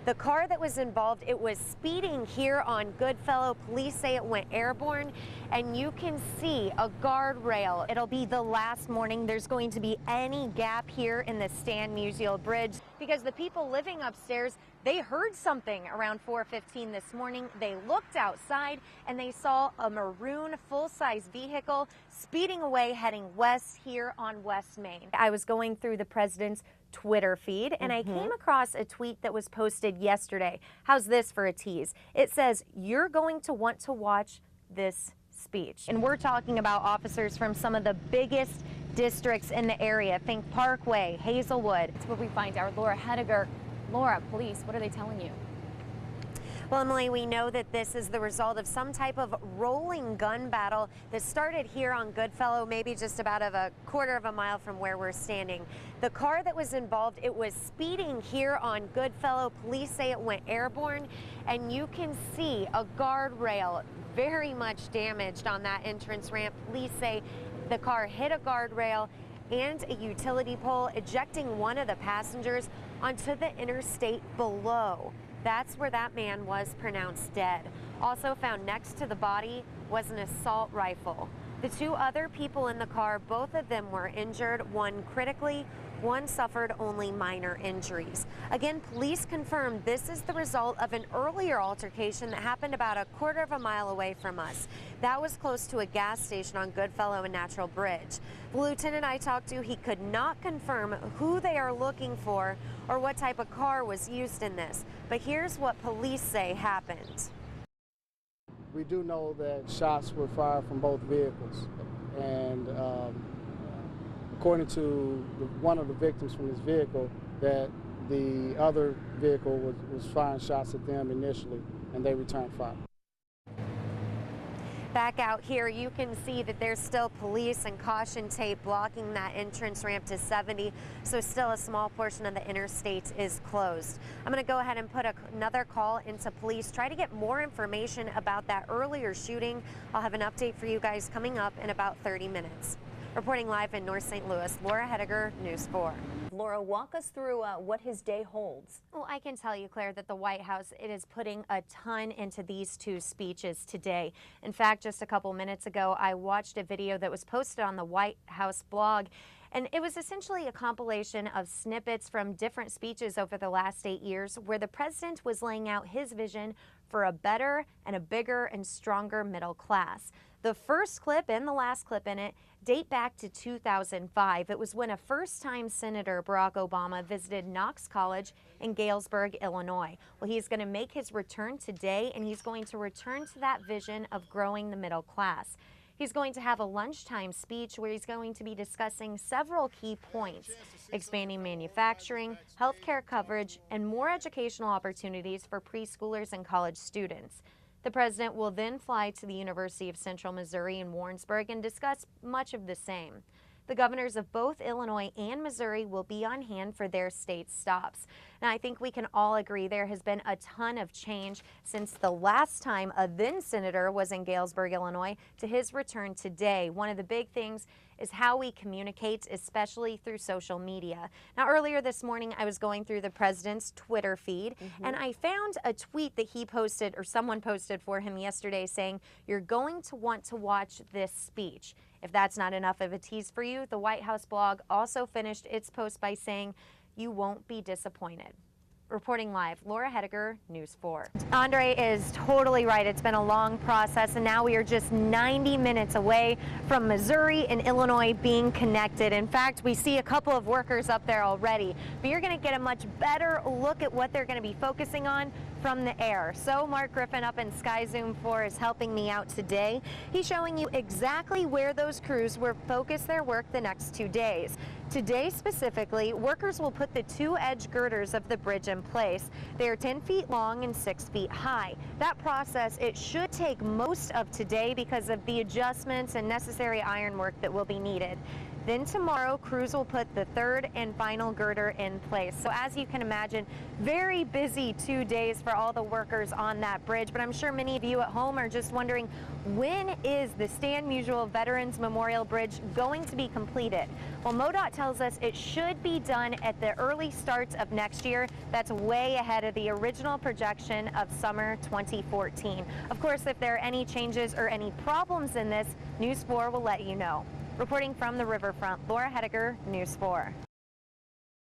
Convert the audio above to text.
The car that was involved, it was speeding here on Goodfellow. Police say it went airborne, and you can see a guardrail. It'll be the last morning there's going to be any gap here in the Stan Musial Bridge, because the people living upstairs, they heard something around 4:15 this morning. They looked outside and they saw a maroon full-size vehicle speeding away heading west here on West Main. I was going through the president's Twitter feed and I came across a tweet that was posted yesterday. How's this for a tease? It says, "You're going to want to watch this speech." And we're talking about officers from some of the biggest districts in the area. Think Parkway, Hazelwood. That's where we find our Laura Hettiger. Laura, police, what are they telling you? Well, Emily, we know that this is the result of some type of rolling gun battle that started here on Goodfellow, maybe just about a quarter of a mile from where we're standing. The car that was involved, it was speeding here on Goodfellow. Police say it went airborne, and you can see a guardrail very much damaged on that entrance ramp. Police say the car hit a guardrail and a utility pole, ejecting one of the passengers onto the interstate below. That's where that man was pronounced dead. Also found next to the body was an assault rifle. The two other people in the car, both of them were injured, one critically, one suffered only minor injuries. Again, police confirmed this is the result of an earlier altercation that happened about a quarter of a mile away from us. That was close to a gas station on Goodfellow and Natural Bridge. The lieutenant I talked to, he could not confirm who they are looking for or what type of car was used in this. But here's what police say happened. We do know that shots were fired from both vehicles, and according to one of the victims from this vehicle, that the other vehicle was firing shots at them initially, and they returned fire. Back out here, you can see that there's still police and caution tape blocking that entrance ramp to 70, so still a small portion of the interstate is closed. I'm going to go ahead and put another call into police, try to get more information about that earlier shooting. I'll have an update for you guys coming up in about 30 minutes. Reporting live in North St. Louis, Laura Hettiger, News 4. Laura, walk us through what his day holds. Well, I can tell you, Claire, that the White House, it is putting a ton into these two speeches today. In fact, just a couple minutes ago, I watched a video that was posted on the White House blog, and it was essentially a compilation of snippets from different speeches over the last 8 years where the president was laying out his vision for a better and a bigger and stronger middle class. The first clip and the last clip in it date back to 2005. It was when a first-time Senator Barack Obama visited Knox College in Galesburg, Illinois. Well, he's going to make his return today, and he's going to return to that vision of growing the middle class. He's going to have a lunchtime speech where he's going to be discussing several key points: expanding manufacturing, healthcare coverage, and more educational opportunities for preschoolers and college students. The president will then fly to the University of Central Missouri in Warrensburg and discuss much of the same. The governors of both Illinois and Missouri will be on hand for their state stops. Now, I think we can all agree there has been a ton of change since the last time a then senator was in Galesburg, Illinois, to his return today. One of the big things is how we communicate, especially through social media. Now, earlier this morning, I was going through the president's Twitter feed, and I found a tweet that he posted, or someone posted for him yesterday, saying, "You're going to want to watch this speech." If that's not enough of a tease for you, the White House blog also finished its post by saying, "You won't be disappointed." Reporting live, Laura Hettiger, News 4. Andre is totally right. It's been a long process, and now we are just 90 minutes away from Missouri and Illinois being connected. In fact, we see a couple of workers up there already, but you're going to get a much better look at what they're going to be focusing on from the air. So Mark Griffin up in Sky Zoom 4 is helping me out today. He's showing you exactly where those crews will focus their work the next 2 days. Today specifically, workers will put the two edge girders of the bridge in place. They are 10 feet long and 6 feet high. That process, it should take most of today because of the adjustments and necessary ironwork that will be needed. Then tomorrow, crews will put the third and final girder in place. So as you can imagine, very busy 2 days for all the workers on that bridge. But I'm sure many of you at home are just wondering, when is the Stan Musial Veterans Memorial Bridge going to be completed? Well, MoDOT tells us it should be done at the early starts of next year. That's way ahead of the original projection of summer 2014. Of course, if there are any changes or any problems in this, News 4 will let you know. Reporting from the riverfront, Laura Hettiger, News 4.